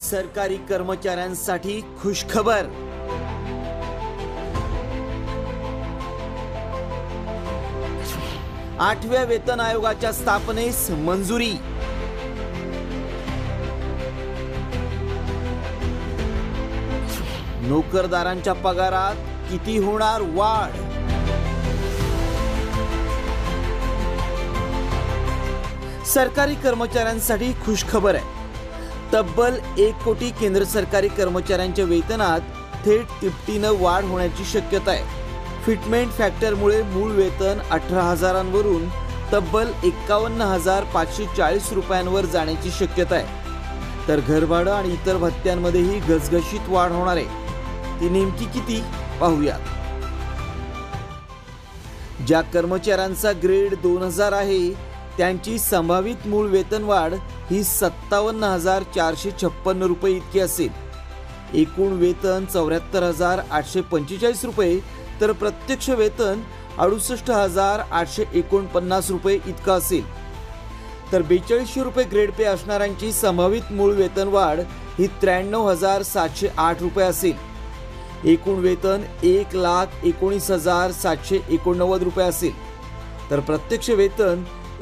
सरकारी कर्मचाऱ्यांसाठी खुशखबर। आठव्या वेतन आयोगाच्या स्थापनेस मंजुरी। नोकरदारांच्या पगारात किती होणार वाढ? सरकारी कर्मचाऱ्यांसाठी खुशखबर आहे। तब्बल 1 कोटी केंद्र सरकारी कर्मचाऱ्यांच्या वेतनात थेट तिपटीनं वाढ होण्याची शक्यता आहे। फिटमेंट फॅक्टरमुळे मूळ वेतन 18,000वरून तब्बल 51,540 रुपयांवर जाण्याची शक्यता आहे। तर घरभाडं आणि इतर भत्त्यांमध्येही घसघशीत वाढ होणार आहे। ती नेमकी किती पाहूयात। ज्या कर्मचाऱ्यांचा ग्रेड 2000 आहे त्यांची संभावित मूळ वेतन वाढ ही 57,456 रुपये इतकी असेल। एकूण वेतन 74,845 रुपये तर प्रत्यक्ष वेतन 68,849 रुपये इतका असेल। तर 4200 रुपये ग्रेड पे असणाऱ्यांची संभावित मूळ वेतन वाढ ही 93,708 रुपये असेल। एकूण वेतन 1,19,789 रुपये असेल तर प्रत्यक्ष वेतन